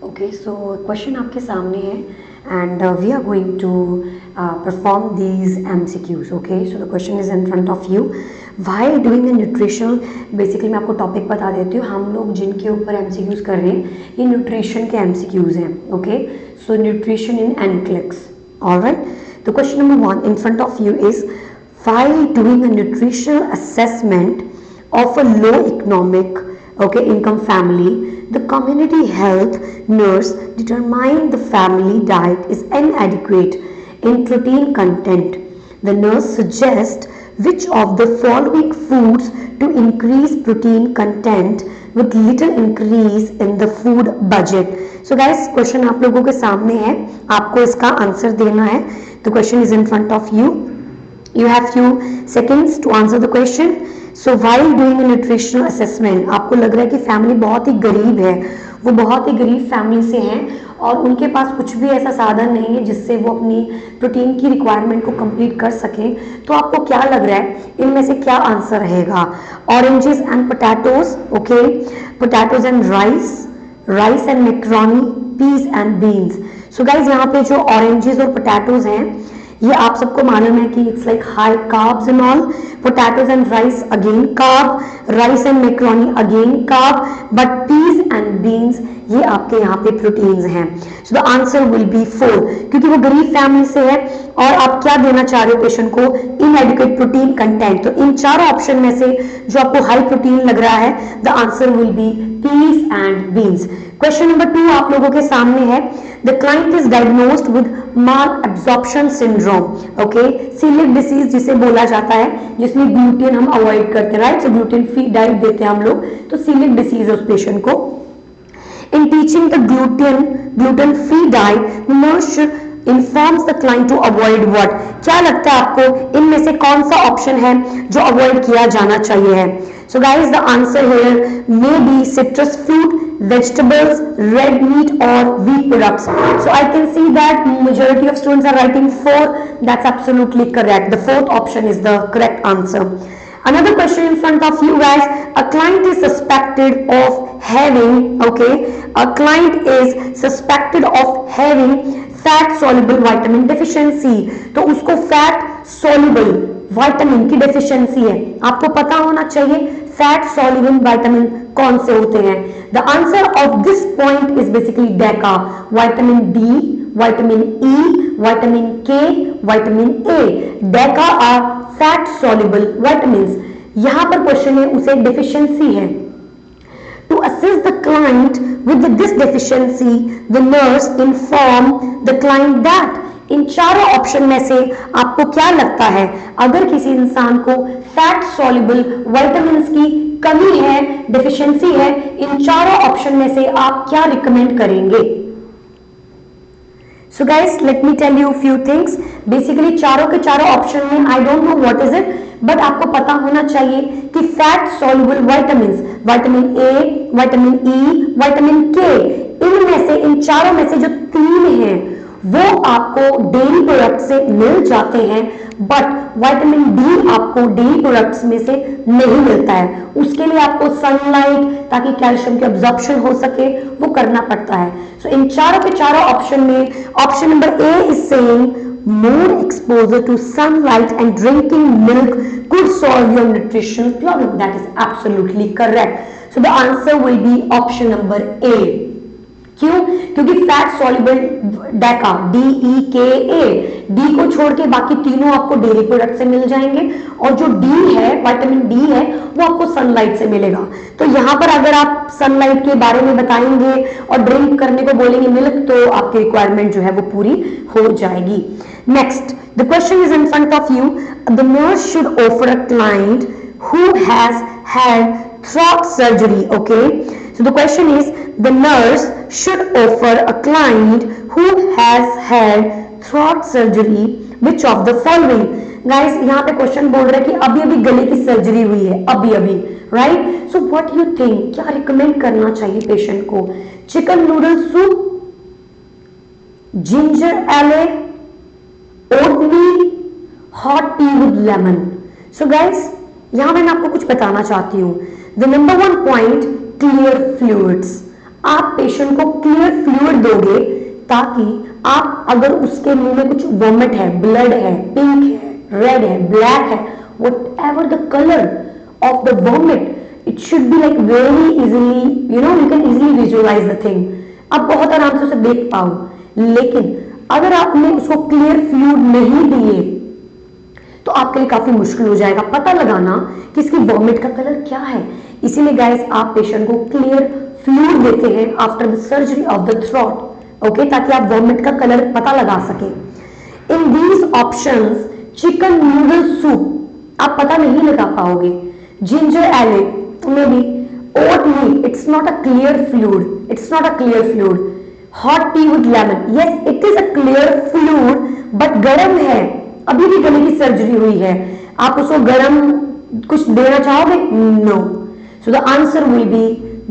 Okay, so question आपके सामने है and we are going to perform these MCQs. Okay, so the question is in front of you. While doing a nutritional, basically मैं आपको topic बता देती हूँ. हम लोग जिनके ऊपर MCQs कर रहे हैं ये न्यूट्रिशन के MCQs हैं. Okay, so nutrition in NCLEX. Alright, the question number 1 in front of you is while doing a nutritional assessment of a low economic income family, the community health nurse determined the family diet is inadequate in protein content. The nurse suggests which of the following foods to increase protein content with little increase in the food budget. So guys, question आप लोगों के सामने है, आपको इसका answer देना है. The question is in front of you. You have few seconds to answer the question. So while doing a nutritional assessment, आपको लग रहा है कि फैमिली बहुत ही गरीब है, वो बहुत ही गरीब फैमिली से हैं और उनके पास कुछ भी ऐसा साधन नहीं है जिससे वो अपनी प्रोटीन की रिक्वायरमेंट को कंप्लीट कर सकें. तो आपको क्या लग रहा है इनमें से क्या आंसर रहेगा? Oranges and potatoes, okay, potatoes and rice and macaroni, peas and beans. So guys यहाँ पे जो ऑरेंजेस और पोटैटोज हैं ये आप सबको मालूम है कि it's like high carbs and all. Potatoes and rice again carb, rice and macaroni again carb, but peace and beans ये आपके यहाँ पे प्रोटीन्स हैं. सो द आंसर विल बी 4 क्योंकि वो गरीब फैमिली से है. और आप क्या देना चाह रहे हो पेशेंट को? इनएडिक्वेट प्रोटीन कंटेंट. तो इन चारों ऑप्शन में से जो आपको हाई प्रोटीन लग रहा है the answer will be peas and beans. Question number 2 आप लोगों के सामने है. The client is diagnosed with malabsorption syndrome, okay, celiac disease जिसे बोला जाता है, जिसमें ग्लूटेन हम अवॉइड करते हैं, राइट. सो ग्लूटेन फ्री डाइट देते हैं हम लोग, तो celiac disease है उस पेशेंट को. In teaching the gluten free diet, the nurse should informs the client to avoid what. क्या लगता है आपको इनमें से कौन सा ऑप्शन है जो अवॉइड किया जाना चाहिए है? So guys, the answer here may be citrus fruit, vegetables, red meat or wheat products. So I can see that majority of students are writing 4. That's absolutely correct. The fourth option is the correct answer. Another question in front of you guys. A client is suspected of having, okay, a client is suspected of having fat soluble vitamin deficiency. तो उसको fat soluble vitamin की deficiency है. आपको पता होना चाहिए fat soluble vitamin कौन से होते हैं. The answer of this point is basically DEKA, vitamin D, vitamin E, vitamin K, vitamin A. DEKA are fat soluble vitamins. यहां पर क्वेश्चन है उसे डेफिशिएंसी है. To assist the client with this deficiency, the nurse inform the client that. इन चारों option में से आपको क्या लगता है अगर किसी इंसान को फैट सॉल्युबल विटामिन्स की कमी है, डेफिशिएंसी है, इन चारों ऑप्शन में से आप क्या रिकमेंड करेंगे? So guys, let me tell you few things. Basically चारों के चारों ऑप्शन में I don't know what is it, but आपको पता होना चाहिए कि fat soluble vitamins, vitamin A, vitamin E, vitamin K, इनमें से इन चारों में से जो 3 हैं वो आपको डेयरी प्रोडक्ट से मिल जाते हैं, बट विटामिन डी आपको डेयरी प्रोडक्ट्स में से नहीं मिलता है. उसके लिए आपको सनलाइट, ताकि कैल्शियम की अब्जॉर्प्शन हो सके, वो करना पड़ता है. सो इन चारों के चारों ऑप्शन में option number A is saying more exposure to sunlight and drinking milk could solve your nutrition problem. That is absolutely correct. So the answer will be option number A. क्यों? क्योंकि fat soluble Deka, DEKA, D को छोड़ के बाकी तीनों आपको dairy product से मिल जाएंगे और जो डी है, विटामिन डी है, वो आपको सनलाइट से मिलेगा. तो यहाँ पर अगर आप सनलाइट के बारे में बताएंगे और ड्रिंक करने को बोलेंगे मिल्क, तो आपकी रिक्वायरमेंट जो है वो पूरी हो जाएगी. Next, the question is in front of you. The nurse should offer a client who has had throat surgery, okay. So the question is the nurse should offer a client who has had throat surgery which of the following. Guys, यहाँ पे question बोल रहा है कि अभी अभी गले की सर्जरी हुई है, अभी अभी, right. So what you think, क्या रिकमेंड करना चाहिए पेशेंट को? चिकन नूडल सूप, जिंजर एले, oatmeal, hot tea with lemon. So guys, यहां मैं आपको कुछ बताना चाहती हूं. The number 1 point, clear fluids. आप पेशेंट को क्लियर फ्लूइड दोगे ताकि आप अगर उसके मुंह में कुछ वॉमिट है, ब्लड है, पिंक है, रेड है, ब्लैक है, whatever the color of the vomit, it should be like very easily, you can easily visualize the thing. आप बहुत आराम से उसे देख पाओ। लेकिन अगर आपने उसको क्लियर फ्लूइड नहीं दिए तो आपके लिए काफी मुश्किल हो जाएगा पता लगाना कि इसकी वॉमिट का कलर क्या है। इसीलिए गाइस आप पेशेंट को क्लियर फ्लूइड देते हैं after the surgery of the throat, okay, ताकि आप वॉमिट का कलर पता लगा सके। In these options chicken noodle soup आप पता नहीं लगा पाओगे, ginger ale maybe, oatmeal it's not a clear fluid, it's not a clear fluid, hot tea with lemon yes it is a clear fluid but गर्म है, अभी भी गले की सर्जरी हुई है, आप उसको गर्म कुछ देना चाहोगे? No. So the answer will be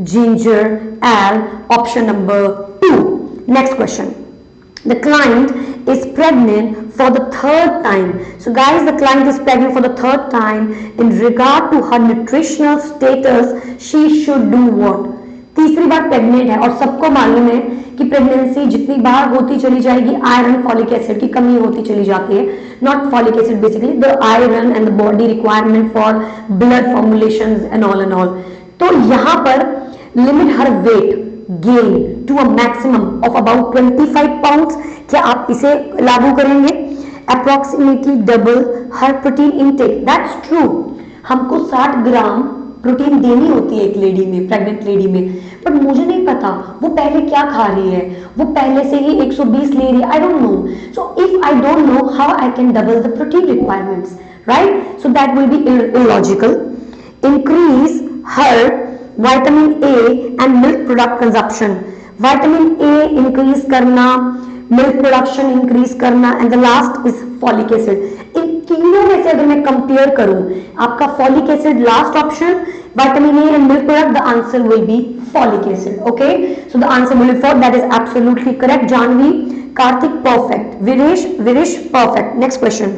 ginger ale, option number 2. Next question. The client is pregnant for the third time. So guys, the client is pregnant for the third time. In regard to her nutritional status, she should do what? तीसरी बार pregnant है और सबको मालूम है कि pregnancy जितनी बार होती चली जाएगी आयरन फॉलिक एसिड की कमी होती चली जाती है, not folic acid basically the iron and the body requirement for blood formulations and all. तो यहां पर limit her weight gain to a maximum of about 25 pounds, क्या आप इसे लागू करेंगे? Approximately double her protein intake, that's true, हमको 60 gram protein देनी होती है एक लेडी में, प्रेग्नेंट लेडी में, बट मुझे नहीं पता वो पहले क्या खा रही है, वो पहले से ही 120 ले रही है, I don't know. So if I don't know how I can double the protein requirements, right? So that will be illogical. Increase her vitamin A and milk product consumption, vitamin A increase करना, milk production increase करना, and the last is folic acid. इन तीनों में से अगर मैं compare करूं, आपका folic acid last option, vitamin A and milk product, the answer will be folic acid, okay? So the answer will be four, that is absolutely correct. Janvi, Kartik perfect, Viresh perfect. Next question.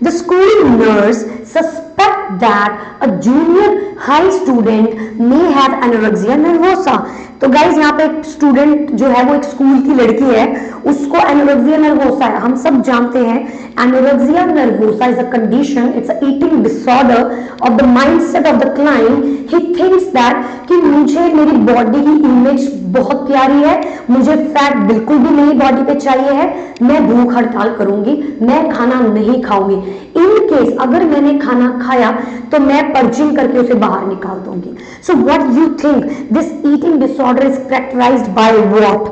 The school nurse suspect that a junior high student may have anorexia nervosa. तो guys यहाँ पे एक student जो है वो एक school की लड़की है, उसको एनोरेक्सिया नर्वोसा है। हम सब जानते हैं anorexia nervosa is a condition, it's a eating disorder of the mindset of the client. He thinks that कि मुझे मेरी बॉडी की इमेज बहुत प्यारी है, मुझे फैट बिल्कुल भी नहीं बॉडी पे चाहिए है, मैं भूख हड़ताल करूंगी, मैं खाना नहीं खाऊंगी। इन केस अगर मैंने खाना खाया तो मैं पर्जिंग करके उसे बाहर निकाल दूंगी। So what you think this eating disorder is characterized by what?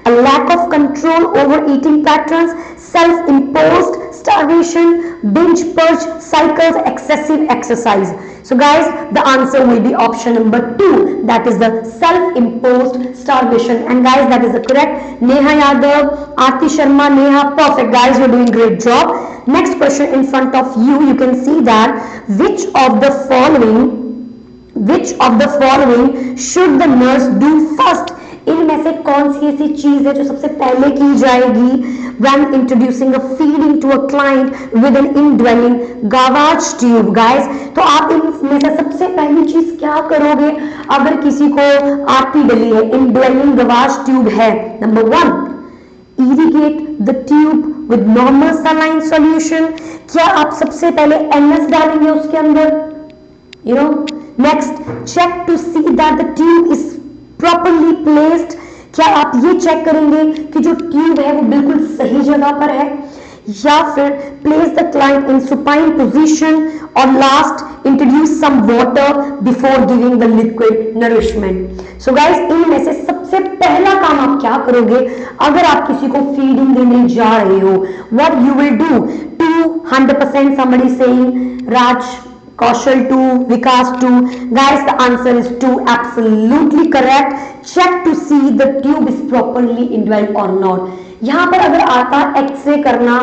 A lack of control over eating patterns, self-imposed starvation, binge purge cycles, excessive exercise. So guys, the answer will be option number 2, that is the self-imposed starvation. And guys, that is the correct. Neha Yadav, Aarti Sharma, Neha, perfect guys, you're doing great job. Next question in front of you, you can see that which of the following should the nurse do first? इनमें से कौन सी ऐसी चीज है जो सबसे पहले की जाएगी when introducing a feeding to a client with an indwelling gavage tube? guys, तो आप इनमें से सबसे पहली चीज क्या करोगे अगर किसी को आरटी डली है, indwelling gavage tube है? Number 1, irrigate the tube with normal saline solution. क्या आप सबसे पहले NS डालेंगे उसके अंदर? Next, check to see that the tube is properly placed. क्या आप ये चेक करेंगे कि जो ट्यूब है वो बिल्कुल सही जगह पर है? या फिर place the client in supine position, और last introduce some water before giving the liquid nourishment. So guys, इनमें से सबसे पहला काम आप क्या करोगे अगर आप किसी को फीडिंग देने जा रहे हो? What you will do? 200% somebody saying Raj, Kaushal 2, Vikas 2. Guys, the answer is 2, absolutely correct. Check to see the tube is properly indwelled or not. यहाँ पर अगर आता एक्सरे करना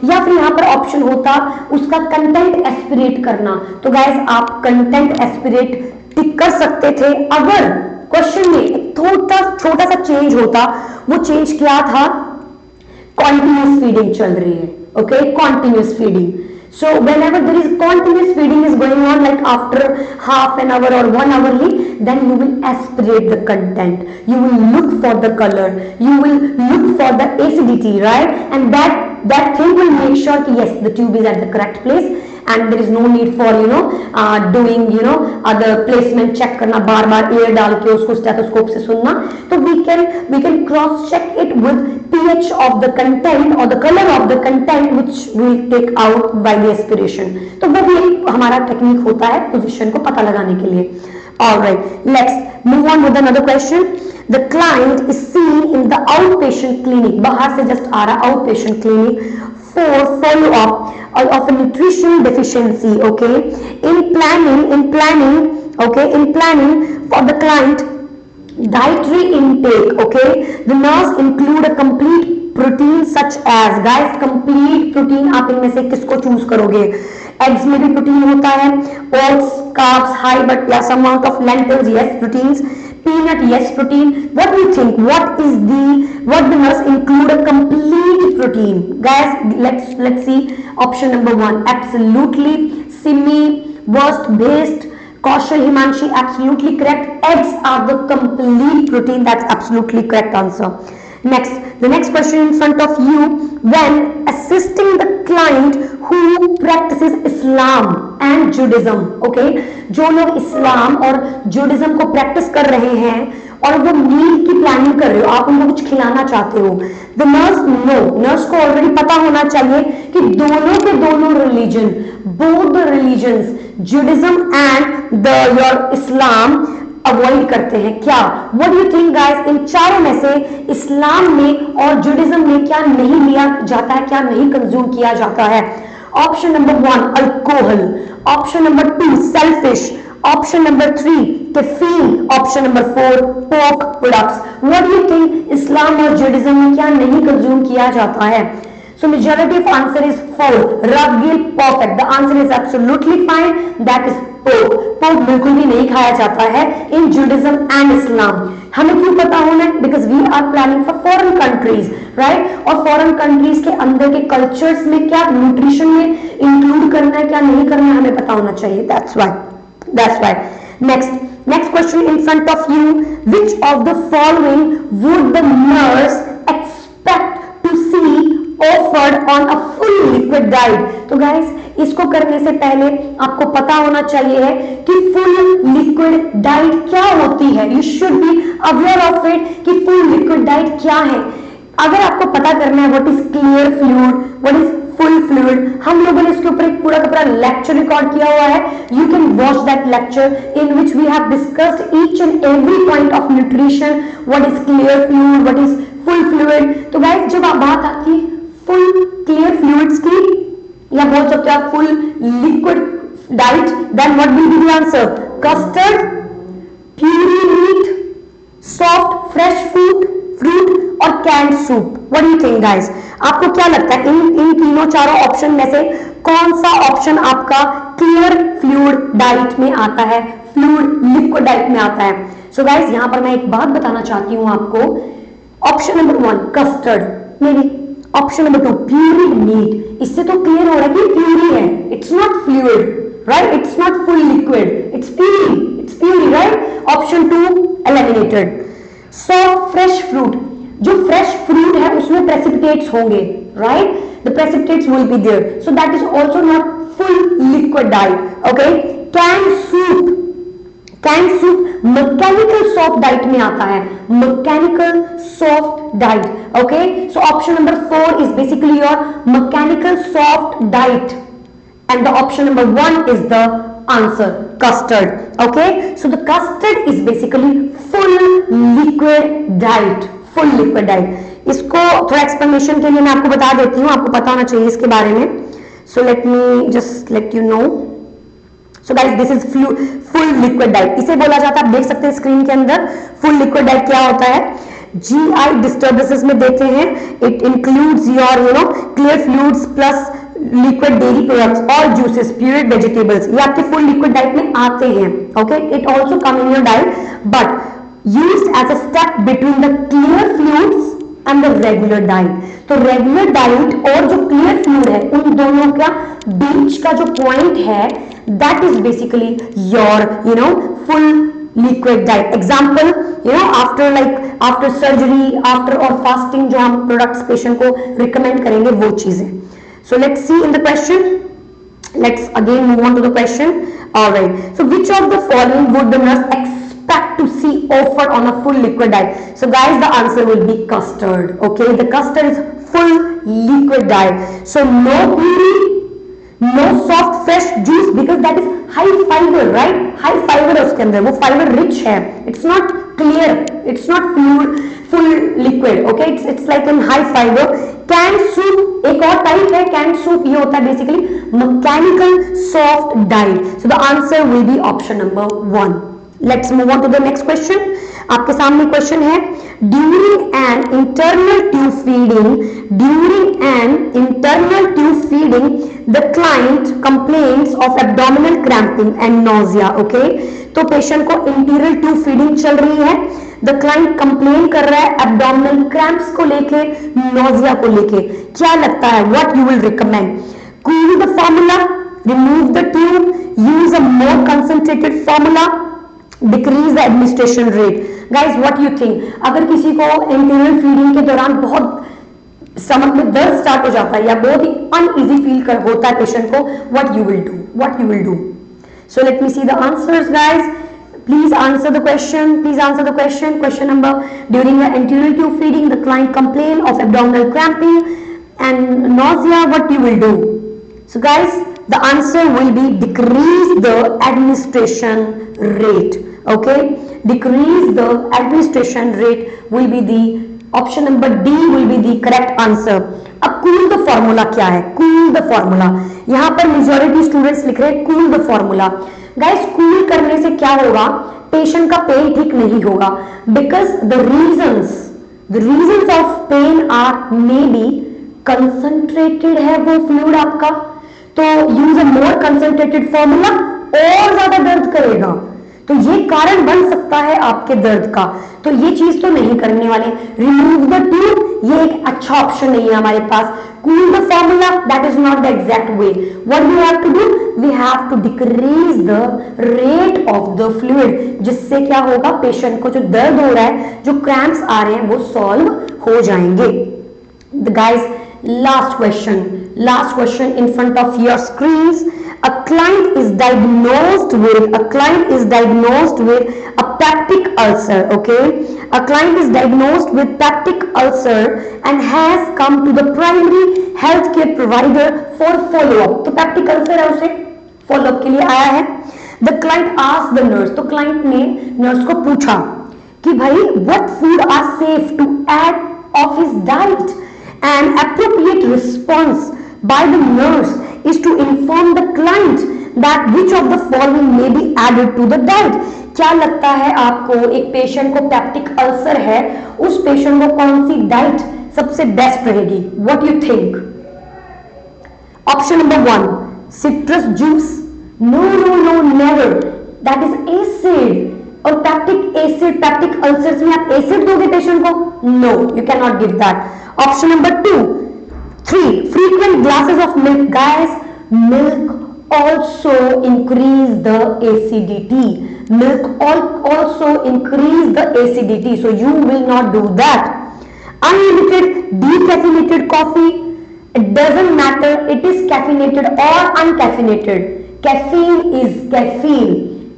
या फिर यहाँ पर ऑप्शन होता उसका कंटेंट एस्पिरेट करना, तो गाइस आप कंटेंट एस्पिरेट टिक कर सकते थे अगर क्वेश्चन में एक छोटा सा चेंज होता। वो चेंज क्या था? कॉन्टिन्यूस फीडिंग चल रही है, okay, continuous feeding. So whenever there is continuous feeding is going on, like after half an hour or 1 hourly, then you will aspirate the content, you will look for the color, you will look for the acidity, right? And that thing will make sure that yes, the tube is at the correct place, and there is no need for doing other placement check करना, बार बार air डाल के उसको stethoscope से सुनना. तो we can cross check it with pH of the content or the color of the content which we take out by the aspiration. तो वो भी हमारा टेक्निक होता है पोजीशन को पता लगाने के लिए. Alright, let's move on with another question. The client is seen in the outpatient clinic, बाहर से just आ रहा outpatient clinic for follow up of a nutritional deficiency. Okay, in planning for the client dietary intake. Okay, the nurse include a complete protein such as, guys, complete protein आप इनमें से किसको choose करोगे? Eggs में भी protein होता है, oats, carbs high but या some amount of lentils, yes proteins, peanut, yes protein. What do you think? What the nurse include a complete protein? Guys, let's see. Option number 1, absolutely. Simi, Worst, Based, Kaushal, Himanshi, absolutely correct. Eggs are the complete protein. That's absolutely correct answer. Next, the next question in front of you. When assisting the client who practices Islam and Judaism, okay, जो लोग इस्लाम और Judaism को practice कर रहे हैं और वो मील की प्लानिंग कर रहे हो, आप उनको कुछ खिलाना चाहते हो, द नर्स को ऑलरेडी पता होना चाहिए कि दोनों के दोनों religion, both the religions, Judaism and the your Islam avoid करते हैं. क्या what do you think guys, इन चारों में से इस्लाम में और जुडिज्म में क्या नहीं लिया जाता है, क्या नहीं कंज्यूम किया जाता है? Option number 1 alcohol, option number 2 shellfish, option number 3 caffeine, option number 4 pork products. What do you think, Islam और जुडिज्म में क्या नहीं कंज्यूम किया जाता है? So majority of answer is 4. Ruggill, perfect. The answer is absolutely fine. That is pork. Pork बिल्कुल भी नहीं खाया जाता है in Judaism and Islam. हमें क्यों पता होना है? Because we are planning for foreign countries, right? और foreign countries के अंदर के cultures में क्या nutrition में include करना है, क्या नहीं करना है, हमें पता होना चाहिए. That's why. Next question in front of you. Which of the following would the nurse expect to see offered on a full liquid diet? तो गाइस, इसको करने से पहले आपको पता होना चाहिए है कि फुल लिक्विड डाइट क्या होती है. You should be aware of it कि फुल लिक्विड डाइट क्या है. अगर आपको पता करना है what is clear fluid, what is full fluid, हम लोगों ने इसके ऊपर एक पूरा का पूरा लेक्चर रिकॉर्ड किया हुआ है. You can watch that lecture in which we have discussed each and every point of nutrition, what is clear fluid, what is full fluid. तो गाइस, जब बात आती है फुल क्लियर फ्लूइड्स की, या बोल सकते हो आप full liquid diet, then what will be the answer? Custard, puree meat, soft fresh fruit और canned soup. What do you think guys, आपको क्या लगता है इन तीनों चारों ऑप्शन में से कौन सा ऑप्शन आपका क्लियर फ्लूइड डाइट में आता है, फ्लूइड लिक्विड डाइट में आता है? सो गाइस, यहां पर मैं एक बात बताना चाहती हूं आपको. ऑप्शन नंबर 1 कस्टर्ड, मेरी ऑप्शन नंबर 2 प्यूरी मीट. इससे तो क्लियर हो रहा है कि प्यूरी है, it's not fluid, right? It's not full liquid, it's puree, right? Option 2 eliminated. Soft fresh fruit, जो फ्रेश फ्रूट है उसमें प्रेसिपिटेट्स होंगे, right? The precipitates will be there, so that is also not full liquid diet. Okay, can soup mechanical soft diet में आता है, mechanical soft diet. Okay, so option number 4 is basically your mechanical soft diet and the option number 1 is the answer, custard. Okay, so the custard is basically full liquid diet, full liquid diet. इसको थोड़ा explanation के लिए मैं आपको बता देती हूँ, आपको पता होना चाहिए इसके बारे में. So let me just let you know. So guys, this is full liquid diet. इसे बोला जाता है, आप देख सकते हैं स्क्रीन के अंदर. full liquid diet क्या होता है? GI disturbances में देते हैं. It includes your clear fluids plus liquid dairy products or juices, pureed vegetables. ये आपके full liquid diet में आते हैं. Okay, it also come in your diet, but used as a step between the clear fluids and the regular diet. तो regular diet और जो clear fluid है उन दोनों का बीच का जो पॉइंट है that is basically your full liquid diet. Example after surgery after और फास्टिंग जो हम प्रोडक्ट्स पेशेंट को रिकमेंड करेंगे वो चीजें। So let's see in the question, let's again move on to the question. All right, so which of the following would the nurse expect to see offered on a full liquid diet? So guys, the answer will be custard. Okay, the custard is full liquid diet, so no puree, no soft fresh juice because that is high fiber, right? High fiber है उसके अंदर, वो fiber rich है, it's not clear, it's not full liquid, okay, it's like in high fiber. Canned soup एक और type है, canned soup ये होता है basically mechanical soft diet. So the answer will be option number 1. Let's move on to the next question. आपके सामने question है, during an internal tube feeding the client complains of abdominal cramping and nausea. Okay, तो patient को interior tube feeding चल रही है, the client complain कर रहा है एब्डोमिनल क्रैम्प्स को लेके, नोजिया को लेके। क्या लगता है what you will recommend? Cool the formula, remove the tube, use a more concentrated formula, decrease the administration rate. Guys what you think, अगर किसी को इंटीरियर फीडिंग के दौरान बहुत स्टमक में दर्द स्टार्ट हो जाता है या बहुत ही अनईजी फील कर होता है पेशेंट को, what you will do? So let me see the answers, guys. Please answer the question. Question number, during the anterior tube feeding, the client complain of abdominal cramping and nausea. What you will do? So guys, the answer will be decrease the administration rate. Okay, decrease the administration rate will be the option number D will be the correct answer. अब cool the formula क्या है? Cool the formula, यहां पर majority students लिख रहे हैं cool the formula. Guys cool करने से क्या होगा? पेशेंट का पेन ठीक नहीं होगा, because the reasons of pain are may be concentrated है वो फ्लूइड आपका, तो use a more concentrated formula और ज्यादा दर्द करेगा, तो ये कारण बन सकता है आपके दर्द का, तो ये चीज तो नहीं करने वाले। रिमूव द ट्यूब, ये एक अच्छा ऑप्शन नहीं है हमारे पास। Cool the formula, that is not the exact way. What we have to do? We have to decrease the rate of the fluid, जिससे क्या होगा, पेशेंट को जो दर्द हो रहा है, जो क्रैम्प्स आ रहे हैं, वो सॉल्व हो जाएंगे। Guys last question in front of your screens. A client is diagnosed with a peptic ulcer. Okay, a client is diagnosed with peptic ulcer and has come to the primary healthcare provider for follow-up. तो peptic ulcer है, उसे follow-up के लिए आया है। The client asked the nurse, तो client ने nurse को पूछा कि भाई what food are safe to add of his diet? An appropriate response by the nurse is to inform the client that which of the following may be added to the diet. क्या लगता है आपको, एक patient को peptic ulcer है, उस patient को कौन सी डाइट सबसे बेस्ट रहेगी? What you think? Option number 1, citrus juice. No, never. That is acid. और पेप्टिक अल्सर्स में आप एसिड दोगे पेशेंट को? No, you cannot give that. Option number 3, frequent glasses of milk. Guys, milk also increase the acidity. So you will not do that. Unlimited decaffeinated coffee, it doesn't matter, it is caffeinated or uncaffeinated. Caffeine is caffeine,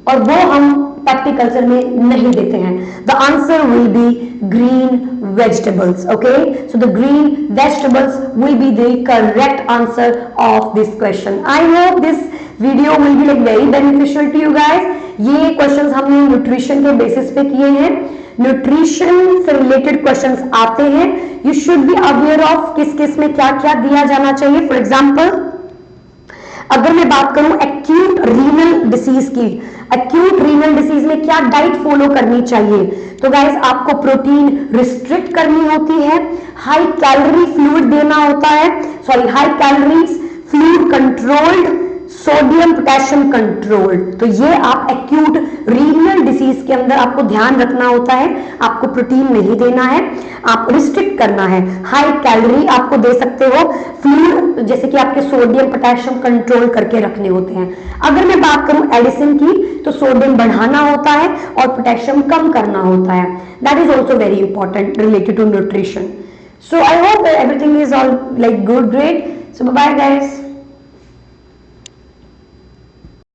और वो हम peptic ulcer में नहीं देते हैं। The answer will be green vegetables. Okay, so the green vegetables will be the correct answer of this question. I hope this video will be like very beneficial to you guys. ये questions हमने nutrition के basis पे किए हैं। Nutrition से related questions आते हैं, you should be aware of किस किस में क्या क्या दिया जाना चाहिए। फॉर एग्जाम्पल, अगर मैं बात करूं एक्यूट रीनल डिसीज की, एक्यूट रीनल डिसीज में क्या डाइट फॉलो करनी चाहिए, तो गाइस आपको प्रोटीन रिस्ट्रिक्ट करनी होती है, हाई कैलोरी फ्लूइड देना होता है, high calories fluid controlled sodium potassium control. तो ये आप एक्यूट रीनल डिसीज के अंदर आपको ध्यान रखना होता है, आपको प्रोटीन नहीं देना है, आप रिस्ट्रिक्ट करना है, हाई कैलोरी आपको दे सकते हो, फ्लूइड जैसे कि आपके सोडियम पोटेशियम कंट्रोल करके रखने होते हैं। अगर मैं बात करूं एडिसन की तो सोडियम बढ़ाना होता है और पोटेशियम कम करना होता है। That is also very important related to nutrition. So I hope that everything is all like good, great. So bye bye guys.